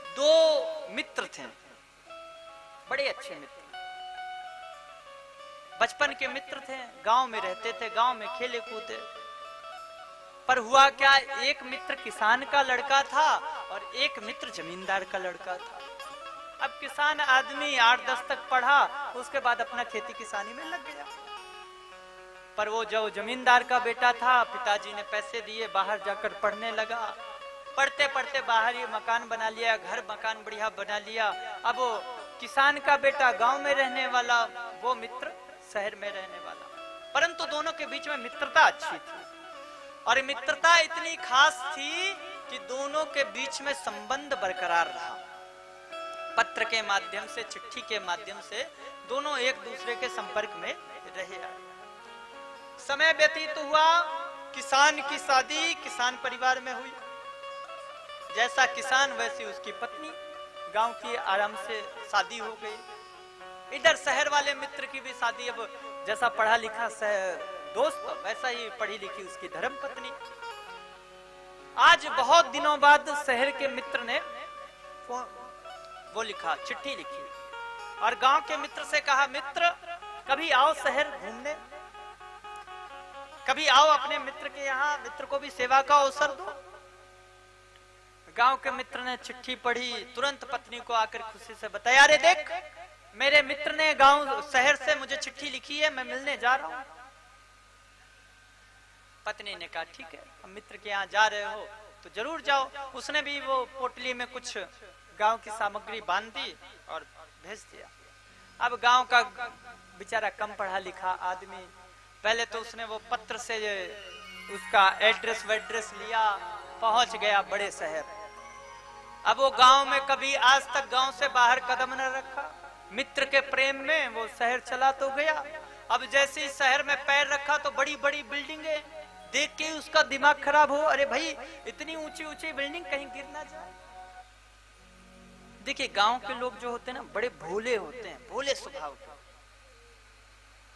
दो मित्र थे, बड़े अच्छे मित्र, बचपन के मित्र थे, गांव में रहते थे, गांव में खेले कूदे। पर हुआ क्या, एक मित्र किसान का लड़का था और एक मित्र जमींदार का लड़का था। अब किसान आदमी 8-10 तक पढ़ा, उसके बाद अपना खेती किसानी में लग गया। पर वो जो जमींदार का बेटा था, पिताजी ने पैसे दिए, बाहर जाकर पढ़ने लगा। पढ़ते पढ़ते बाहर ही मकान बना लिया, घर मकान बढ़िया बना लिया। अब वो किसान का बेटा गांव में रहने वाला, वो मित्र शहर में रहने वाला। परंतु दोनों के बीच में मित्रता अच्छी थी, और मित्रता इतनी खास थी कि दोनों के बीच में संबंध बरकरार रहा। पत्र के माध्यम से, चिट्ठी के माध्यम से दोनों एक दूसरे के संपर्क में रहे। समय व्यतीत हुआ, किसान की शादी किसान परिवार में हुई। जैसा किसान वैसी उसकी पत्नी, गांव की आराम से शादी हो गई। इधर शहर वाले मित्र की भी शादी, अब जैसा पढ़ा लिखा दोस्त वैसा ही पढ़ी लिखी उसकी धर्म पत्नी। आज बहुत दिनों बाद शहर के मित्र ने वो लिखा, चिट्ठी लिखी, और गांव के मित्र से कहा, मित्र कभी आओ शहर घूमने, कभी आओ अपने मित्र के यहाँ, मित्र को भी सेवा का अवसर दो। गांव के मित्र ने चिट्ठी पढ़ी, तुरंत पत्नी को आकर खुशी से बताया, अरे देख मेरे मित्र ने गांव शहर से मुझे चिट्ठी लिखी है, मैं मिलने जा रहा हूं। पत्नी ने कहा, ठीक है, हम मित्र के यहाँ जा रहे हो तो जरूर जाओ। उसने भी वो पोटली में कुछ गांव की सामग्री बांध दी और भेज दिया। अब गांव का बेचारा कम पढ़ा लिखा आदमी, पहले तो उसने वो पत्र से उसका एड्रेस वेड्रेस लिया, पहुंच गया बड़े शहर। अब वो गांव में कभी आज तक गांव से बाहर कदम न रखा, मित्र के प्रेम में वो शहर चला तो गया। अब जैसे ही शहर में पैर रखा तो बड़ी बड़ी बिल्डिंगें देख के उसका दिमाग खराब हो, अरे भाई इतनी ऊंची ऊंची बिल्डिंग कहीं गिर ना जाए। देखिए गांव के लोग जो होते हैं ना, बड़े भोले होते हैं, भोले स्वभाव के।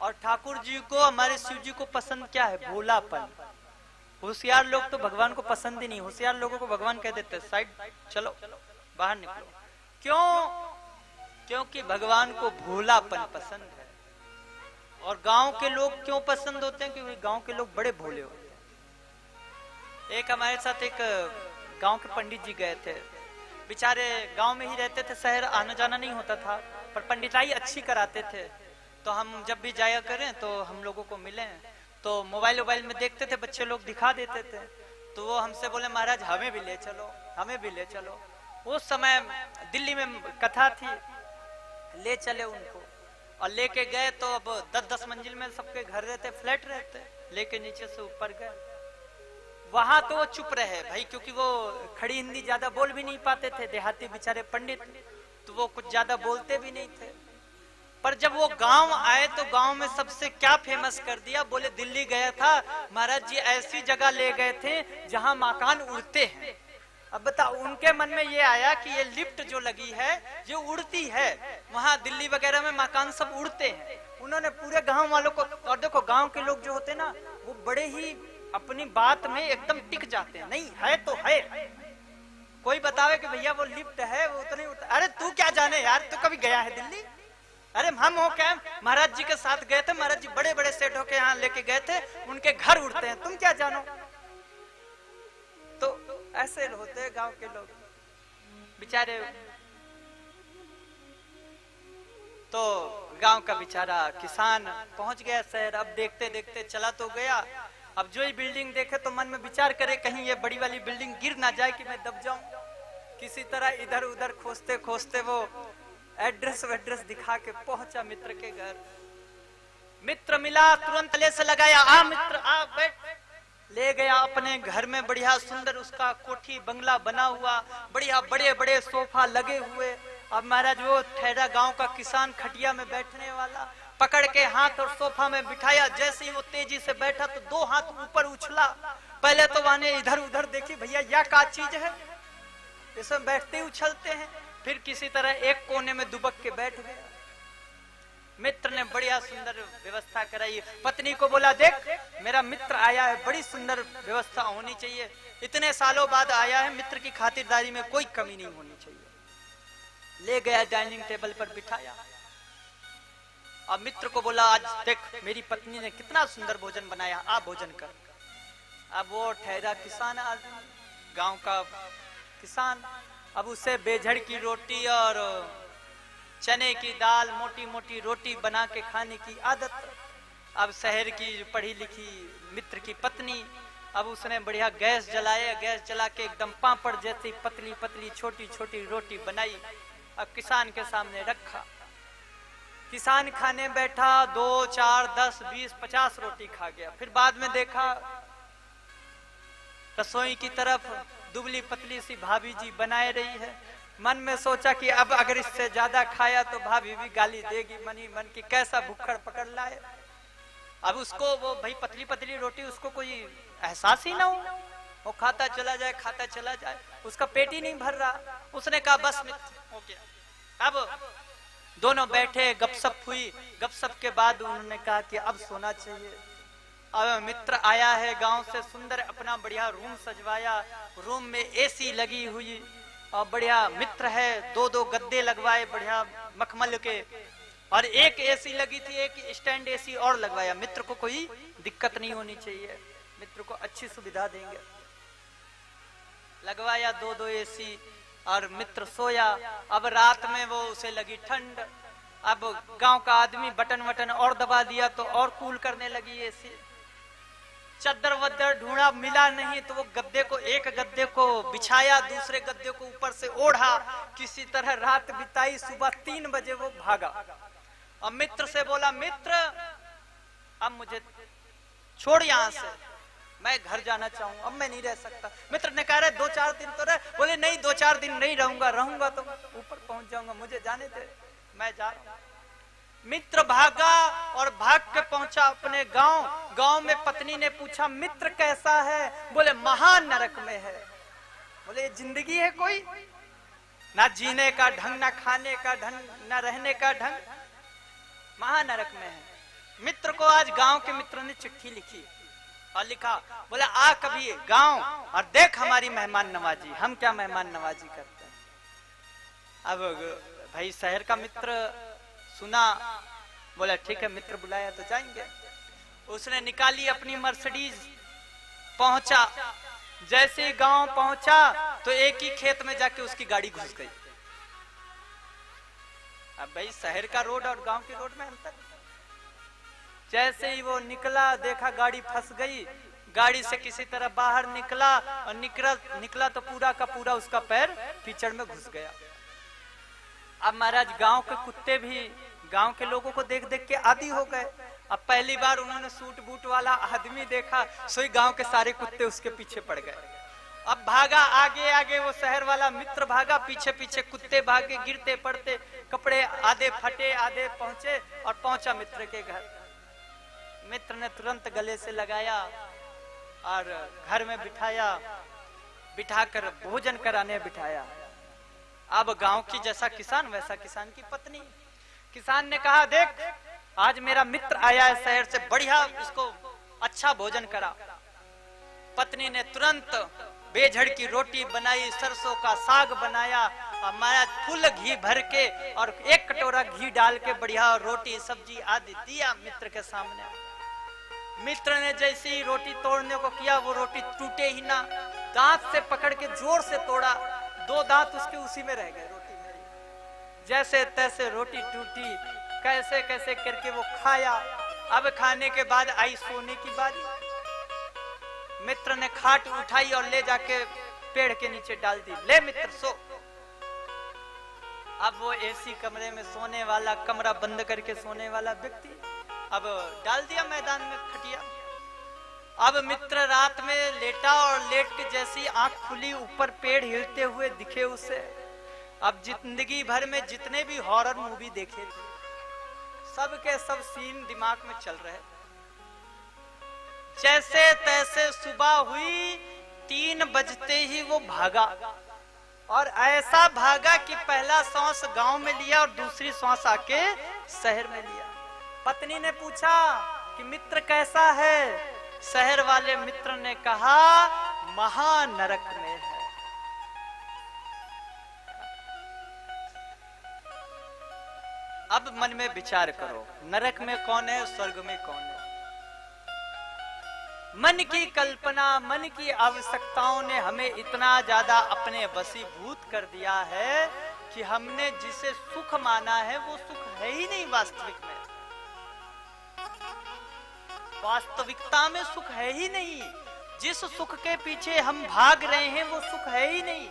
और ठाकुर जी को, हमारे शिव जी को पसंद क्या है, भोलापन। होशियार लोग तो भगवान को पसंद ही नहीं, होशियार लोगों को भगवान कह देते हैं साइड चलो, बाहर निकलो। क्यों? क्योंकि भगवान को भोलापन पसंद है। और गांव के लोग क्यों पसंद होते हैं? क्योंकि गांव के लोग बड़े भोले होते हैं। एक हमारे साथ एक गांव के पंडित जी गए थे, बेचारे गांव में ही रहते थे, शहर आना जाना नहीं होता था, पर पंडिताई अच्छी कराते थे। तो हम जब भी जाया करें तो हम लोगों को मिले तो मोबाइल में देखते थे, बच्चे लोग दिखा देते थे। तो वो हमसे बोले, महाराज हमें भी ले चलो, हमें भी ले चलो। उस समय दिल्ली में कथा थी, ले चले उनको और लेके गए। तो अब 10-10 मंजिल में सबके घर रहते, फ्लैट रहते, लेके नीचे से ऊपर गए। वहां तो वो चुप रहे भाई, क्योंकि वो खड़ी हिंदी ज्यादा बोल भी नहीं पाते थे, देहाती बेचारे पंडित, तो वो कुछ ज्यादा बोलते भी नहीं थे। पर जब वो गांव आए तो गांव में सबसे क्या फेमस कर दिया, बोले दिल्ली गया था महाराज जी, ऐसी जगह ले गए थे जहां मकान उड़ते हैं। अब बताओ, उनके मन में ये आया कि ये लिफ्ट जो लगी है ये उड़ती है, वहां दिल्ली वगैरह में मकान सब उड़ते हैं। उन्होंने पूरे गांव वालों को, और देखो गांव के लोग जो होते हैं ना, वो बड़े ही अपनी बात में एकदम टिक जाते हैं, नहीं है तो है। कोई बतावे कि भैया वो लिफ्ट है, वो उतने अरे तू क्या जाने यार, तू कभी गया है दिल्ली? अरे हम हो क्या, महाराज जी के साथ गए थे, महाराज जी बड़े बड़े सेठों के यहाँ लेके गए थे, उनके घर उड़ते हैं, तुम क्या जानो। तो ऐसे होते हैं गांव के लोग बेचारे। तो गांव का बेचारा किसान पहुंच गया शहर। अब देखते देखते चला तो गया। अब जो ही बिल्डिंग देखे तो मन में विचार करे, कहीं ये बड़ी वाली बिल्डिंग गिर ना जाए कि मैं दब जाऊं। किसी तरह इधर उधर खोजते खोजते वो एड्रेस वेड्रेस दिखा के पहुंचा मित्र के घर। मित्र मिला, तुरंत गले से लगाया, आ मित्र आ, बैठ। ले गया अपने घर में, बढ़िया सुंदर उसका कोठी बंगला बना हुआ, बढ़िया बड़े बड़े सोफा लगे हुए। अब महाराज वो ठहरा गांव का किसान खटिया में बैठने वाला, पकड़ के हाथ और सोफा में बिठाया। जैसे ही वो तेजी से बैठा तो 2 हाथ ऊपर उछला। पहले तो वाने इधर उधर देखी, भैया यह क्या चीज है, इसमें बैठते ही उछलते हैं। फिर किसी तरह एक कोने में दुबक के बैठ गया। मित्र ने बढ़िया सुंदर व्यवस्था कराई। पत्नी को बोला, देख मेरा मित्र आया है, बड़ी सुंदर व्यवस्था होनी चाहिए, इतने सालों बाद आया है, मित्र की खातिरदारी में कोई कमी नहीं होनी चाहिए। ले गया, डाइनिंग टेबल पर बिठाया। अब मित्र को बोला, आज देख मेरी पत्नी ने कितना सुंदर भोजन बनाया, आ भोजन कर। अब वो ठहरा किसान आदमी, गांव का किसान, अब उसे बेझड़ की रोटी और चने की दाल, मोटी मोटी रोटी बना के खाने की आदत। अब शहर की पढ़ी लिखी मित्र की पत्नी, अब उसने बढ़िया गैस जलाया, गैस जला के एकदम पापड़ जैसी पतली पतली छोटी छोटी रोटी बनाई, अब किसान के सामने रखा। किसान खाने बैठा, 2, 4, 10, 20, 50 रोटी खा गया। फिर बाद में देखा रसोई की तरफ दुबली पतली सी भाभी जी बनाए रही है। मन में सोचा कि अब अगर इससे ज्यादा खाया तो भाभी भी गाली देगी, मन ही मन की कैसा भुक्खड़ पकड़ लाए। अब उसको वो भाई पतली पतली रोटी, उसको कोई एहसास ही ना हो, वो खाता चला जाए खाता चला जाए, उसका पेट ही नहीं भर रहा। उसने कहा बस मित्र हो गया। अब दोनों बैठे, गपशप हुई। गपशप के बाद उन्होंने कहा कि अब सोना चाहिए। अब मित्र आया है गांव से, सुंदर अपना बढ़िया रूम सजवाया, रूम में एसी लगी हुई और बढ़िया मित्र है, 2-2 गद्दे लगवाए बढ़िया मखमल के, और एक एसी लगी थी, एक स्टैंड एसी और लगवाया। मित्र को कोई दिक्कत नहीं होनी चाहिए, मित्र को अच्छी सुविधा देंगे। लगवाया 2-2 एसी और मित्र सोया। अब रात में वो उसे लगी ठंड, अब गांव का आदमी बटन वटन और दबा दिया तो और कूल करने लगी एसी। चद्दर वद्दर ढूंढा, मिला नहीं, तो वो गद्दे को, एक गद्दे को बिछाया, दूसरे गद्दे को ऊपर से ओढ़ा, किसी तरह रात बिताई। सुबह 3 बजे वो भागा और मित्र से बोला, मित्र अब मुझे छोड़ यहां से, मैं घर जाना चाहूँ, अब मैं नहीं रह सकता। मित्र ने कहा, 2-4 दिन तो रह। बोले नहीं, 2-4 दिन नहीं रहूंगा तो ऊपर पहुंच जाऊंगा, मुझे जाने दे, मैं जा रहा हूं। मित्र भागा और भाग के पहुंचा अपने गांव। गांव में पत्नी ने पूछा, मित्र कैसा है? बोले महान नरक में है। बोले जिंदगी है कोई? ना जीने का ढंग, ना खाने का ढंग, ना रहने का ढंग, महानरक में है। मित्र को आज गांव के मित्र ने चिट्ठी लिखी और लिखा, बोला आ कभी गांव और देख हमारी मेहमान नवाजी, हम क्या मेहमान नवाजी करते हैं। अब भाई शहर का मित्र सुना, बोला ठीक है, मित्र बुलाया तो जाएंगे। उसने निकाली अपनी मर्सिडीज, पहुंचा। जैसे ही गांव पहुंचा तो एक ही खेत में जाके उसकी गाड़ी घुस गई। अब भाई शहर का रोड और गांव के रोड में अंतर। जैसे ही वो निकला, देखा गाड़ी फंस गई, गाड़ी से किसी तरह बाहर निकला और निकला तो पूरा का पूरा उसका पैर कीचड़ में घुस गया। अब महाराज गांव के कुत्ते भी गांव के लोगों को देख देख के आदी हो गए। अब पहली बार उन्होंने सूट बूट वाला आदमी देखा, सोई गांव के सारे कुत्ते उसके पीछे पड़ गए। अब भागा आगे आगे, वो शहर वाला मित्र भागा, पीछे पीछे कुत्ते भागे, गिरते पड़ते, कपड़े आधे फटे आधे पहुंचे और पहुंचा मित्र के घर। मित्र ने तुरंत गले से लगाया और घर में बिठाया, बिठाकर भोजन कराने बिठाया। अब गांव की जैसा किसान वैसा किसान की पत्नी। किसान ने कहा, देख आज मेरा मित्र आया है शहर से, बढ़िया इसको अच्छा भोजन करा। पत्नी ने तुरंत बेझड़ की रोटी बनाई, सरसों का साग बनाया और माया फुल घी भर के और 1 कटोरा घी डाल के बढ़िया रोटी सब्जी आदि दिया मित्र के सामने। मित्र ने जैसे ही रोटी तोड़ने को किया, वो रोटी टूटे ही ना, दांत से पकड़ के जोर से तोड़ा, 2 दांत उसके उसी में रह गए रोटी में। जैसे तैसे रोटी टूटी, कैसे कैसे करके वो खाया। अब खाने के बाद आई सोने की बारी। मित्र ने खाट उठाई और ले जाके पेड़ के नीचे डाल दी, ले मित्र सो। अब वो एसी कमरे में सोने वाला, कमरा बंद करके सोने वाला व्यक्ति अब डाल दिया मैदान में खटिया। अब मित्र रात में लेटा और लेट के जैसी आंख खुली, ऊपर पेड़ हिलते हुए दिखे उसे। अब जिंदगी भर में जितने भी हॉरर मूवी देखे थे, सब के सब सीन दिमाग में चल रहे। जैसे तैसे सुबह हुई, 3 बजते ही वो भागा और ऐसा भागा कि पहला सांस गांव में लिया और दूसरी सांस आके शहर में लिया। पत्नी ने पूछा कि मित्र कैसा है? शहर वाले मित्र ने कहा, महानरक में है। अब मन में विचार करो, नरक में कौन है, स्वर्ग में कौन है? मन की कल्पना, मन की आवश्यकताओं ने हमें इतना ज्यादा अपने वशीभूत कर दिया है कि हमने जिसे सुख माना है वो सुख है ही नहीं। वास्तविक में, वास्तविकता में सुख है ही नहीं। जिस सुख के पीछे हम भाग रहे हैं वो सुख है ही नहीं।